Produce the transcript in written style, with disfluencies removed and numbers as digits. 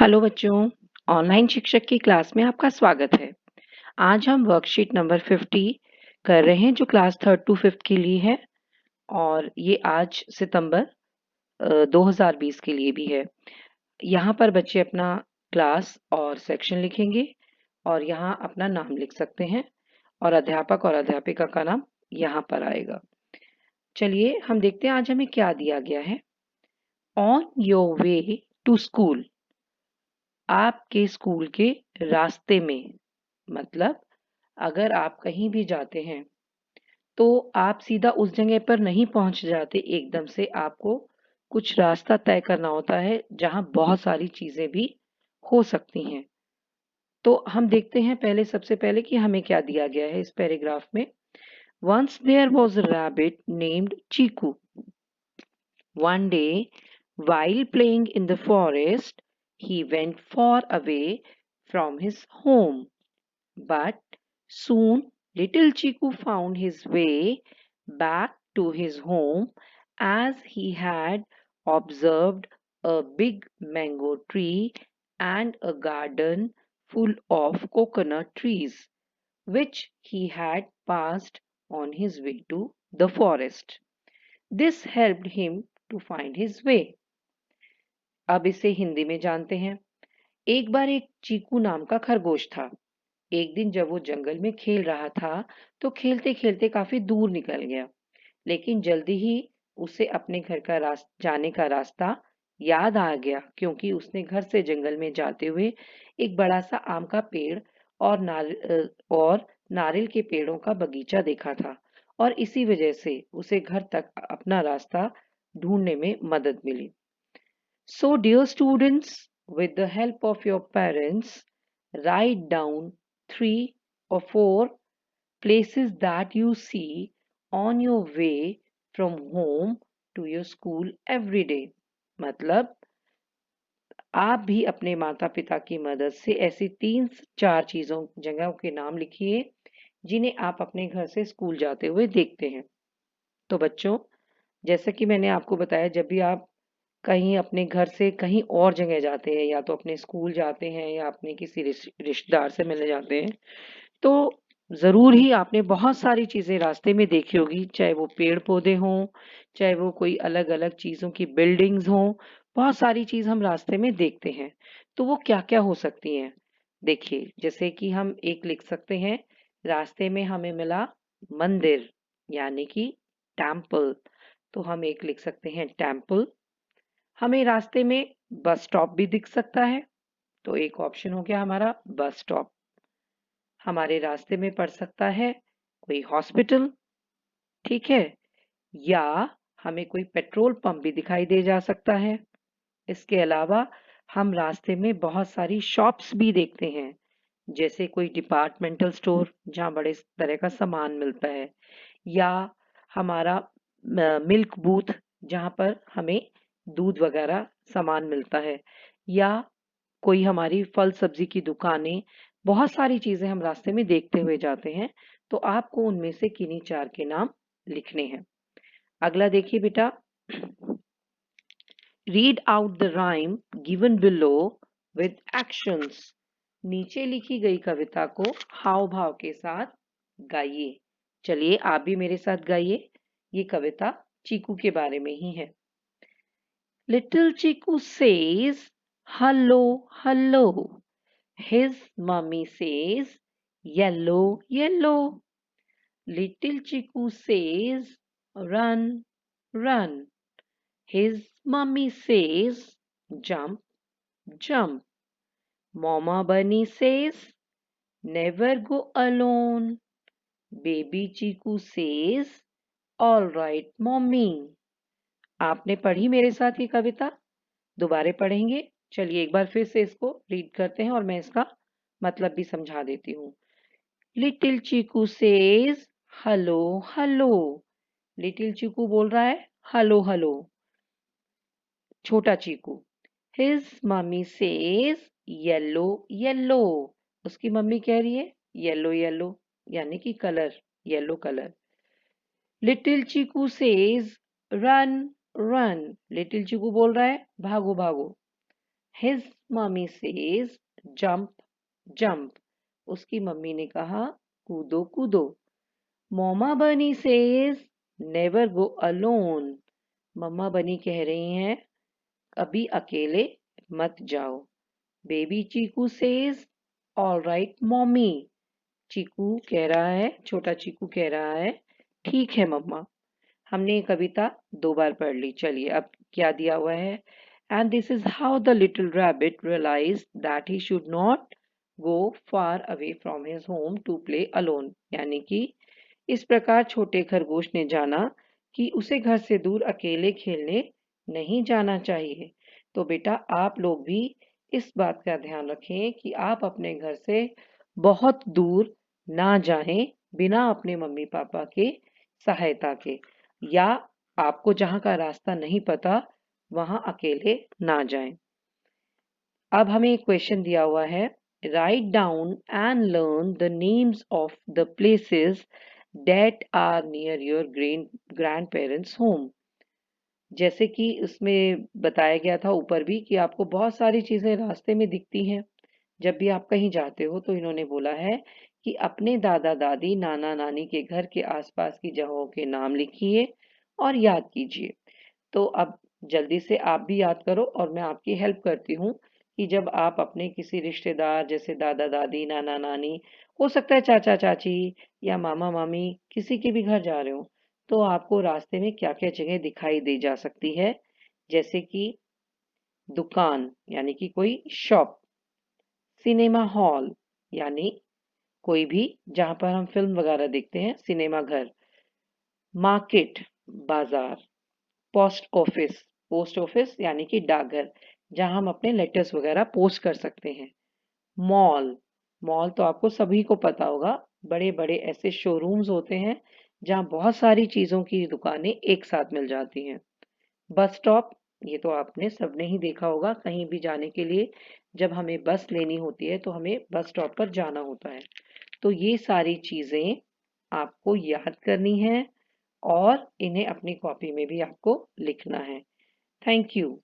Hello बच्चों, online शिक्षक की क्लास में आपका स्वागत है। आज हम वर्कशीट नंबर 50 कर रहे हैं जो क्लास 3rd टू 5th के लिए है और ये आज सितंबर 2020 के लिए भी है। यहाँ पर बच्चे अपना क्लास और सेक्शन लिखेंगे और यहाँ अपना नाम लिख सकते हैं और अध्यापक और अध्यापिका का नाम यहाँ पर आएगा। चलिए हम देखते हैं आज हमें क्या दिया गया है। On your way to school, आपके स्कूल के रास्ते में, मतलब अगर आप कहीं भी जाते हैं तो आप सीधा उस जगह पर नहीं पहुंच जाते एकदम से, आपको कुछ रास्ता तय करना होता है जहां बहुत सारी चीजें भी हो सकती हैं। तो हम देखते हैं पहले, सबसे पहले कि हमें क्या दिया गया है इस पैराग्राफ में। Once there was a rabbit named Chiku. One day while playing in the forest, he went far away from his home. But soon little Chiku found his way back to his home, as he had observed a big mango tree and a garden full of coconut trees, which he had passed on his way to the forest. This helped him to find his way. अब इसे हिंदी में जानते हैं। एक बार एक चीकू नाम का खरगोश था। एक दिन जब वो जंगल में खेल रहा था तो खेलते खेलते काफी दूर निकल गया, लेकिन जल्दी ही उसे अपने घर का जाने का रास्ता याद आ गया, क्योंकि उसने घर से जंगल में जाते हुए एक बड़ा सा आम का पेड़ और और नारियल के पेड़ों का बगीचा देखा था, और इसी वजह से उसे घर तक अपना रास्ता ढूंढने में मदद मिली। So, dear students, with the help of your parents, write down 3 or 4 places that you see on your way from home to your school every day. मतलब आप भी अपने माता पिता की मदद से ऐसी 3-4 जगहों के नाम लिखिए जिन्हें आप अपने घर से स्कूल जाते हुए देखते हैं। तो बच्चों, जैसा कि मैंने आपको बताया, जब भी आप कहीं अपने घर से कहीं और जगह जाते हैं, या तो अपने स्कूल जाते हैं या अपने किसी रिश्तेदार से मिलने जाते हैं, तो ज़रूर ही आपने बहुत सारी चीज़ें रास्ते में देखी होगी, चाहे वो पेड़-पौधे हों, चाहे वो कोई अलग-अलग चीज़ों की बिल्डिंग्स हों, बहुत सारी चीज़ हम रास्ते में देखते हैं। तो वो क्या-क्या हो सकती हैं? देखिए, जैसे कि हम एक लिख सकते हैं, रास्ते में हमें मिला मंदिर, यानी कि टेम्पल, तो हम एक लिख सकते हैं टेम्पल। हमें रास्ते में बस स्टॉप भी दिख सकता है, तो एक ऑप्शन हो गया हमारा बस स्टॉप। हमारे रास्ते में पड़ सकता है कोई हॉस्पिटल, ठीक है, या हमें कोई पेट्रोल पंप भी दिखाई दे जा सकता है। इसके अलावा हम रास्ते में बहुत सारी शॉप्स भी देखते हैं, जैसे कोई डिपार्टमेंटल स्टोर जहाँ बड़े तरह का सामान मिलता है, या हमारा मिल्क बूथ जहाँ पर हमें दूध वगैरह सामान मिलता है, या कोई हमारी फल सब्जी की दुकानें। बहुत सारी चीजें हम रास्ते में देखते हुए जाते हैं, तो आपको उनमें से किन्हीं 4 के नाम लिखने हैं। अगला देखिए बेटा, read out the rhyme given below with actions. नीचे लिखी गई कविता को हाव भाव के साथ गाइए। चलिए आप भी मेरे साथ गाइए। ये कविता चीकू के बारे में ही है। Little Cheeku says hello hello, his mummy says yellow yellow. Little Chiku says run run, his mummy says jump jump. Mama bunny says never go alone. Baby Chiku says all right mommy. आपने पढ़ी मेरे साथ ये कविता? दोबारा पढ़ेंगे। चलिए एक बार फिर से इसको रीड करते हैं और मैं इसका मतलब भी समझा देती हूँ। Little Cheeku says hello hello. Little Cheeku बोल रहा है हेलो हेलो। छोटा Cheeku, his mummy says yellow yellow. उसकी मम्मी कह रही है येलो येलो, यानी कि colour, yellow colour. Little Cheeku says run run. Little Cheeku बोल रहा है भागो भागो। His mommy says jump jump. उसकी मम्मी ने कहा कूदो कूदो. Mama Bunny says never go alone. मम्मा बनी कह रही हैं कभी अकेले मत जाओ. Baby चीकू says all right mommy. चीकू कह रहा है, छोटा चीकू कह रहा है ठीक है मम्मा. हमने ये कविता 2 बार पढ़ ली. चलिए अब क्या दिया हुआ है. And this is how the little rabbit realized that he should not go far away from his home to play alone. यानी कि इस प्रकार छोटे खरगोश ने जाना कि उसे घर से दूर अकेले खेलने नहीं जाना चाहिए. तो बेटा आप लोग भी इस बात का ध्यान रखें कि आप अपने घर से बहुत दूर ना जाएं बिना अपने मम्मी पापा के सहायता के, या आपको जहाँ का रास्ता नहीं पता वहाँ अकेले ना जाएं. अब हमें एक क्वेश्चन दिया हुआ है. Write down and learn the names of the places that are near your grandparents home. जैसे कि उसमें बताया गया था ऊपर भी कि आपको बहुत सारी चीजें रास्ते में दिखती हैं जब भी आप कहीं जाते हो. तो इन्होंने बोला है कि अपने दादा दादी नाना नानी के घर के आसपास की जगहों के नाम लिखिए और याद कीजिए. तो अब जल्दी से आप भी याद करो और मैं आपकी हेल्प करती हूँ कि जब आप अपने किसी रिश्तेदार जैसे दादा दादी नाना नानी, हो सकता है चाचा चाची या मामा मामी, किसी के भी घर जा रहे हो, तो आपको रास्ते में क्या क्या जगह दिखाई दी जा सकती है. जैसे कि दुकान यानी कि कोई शॉप, सिनेमा हॉल यानी कोई भी जहाँ पर हम फिल्म वगैरह देखते हैं, सिनेमा घर, मार्केट बाजार, पोस्ट ऑफिस यानी कि डाकघर जहां हम अपने लेटर्स वगैरह पोस्ट कर सकते हैं. मॉल, मॉल तो आपको सभी को पता होगा, बड़े बड़े ऐसे शोरूम्स होते हैं जहां बहुत सारी चीजों की दुकानें एक साथ मिल जाती हैं. बस स्टॉप, ये तो आपने सबने ही देखा होगा, कहीं भी जाने के लिए जब हमें बस लेनी होती है तो हमें बस स्टॉप पर जाना होता है. तो ये सारी चीजें आपको याद करनी है और इन्हें अपनी कॉपी में भी आपको लिखना है. Thank you.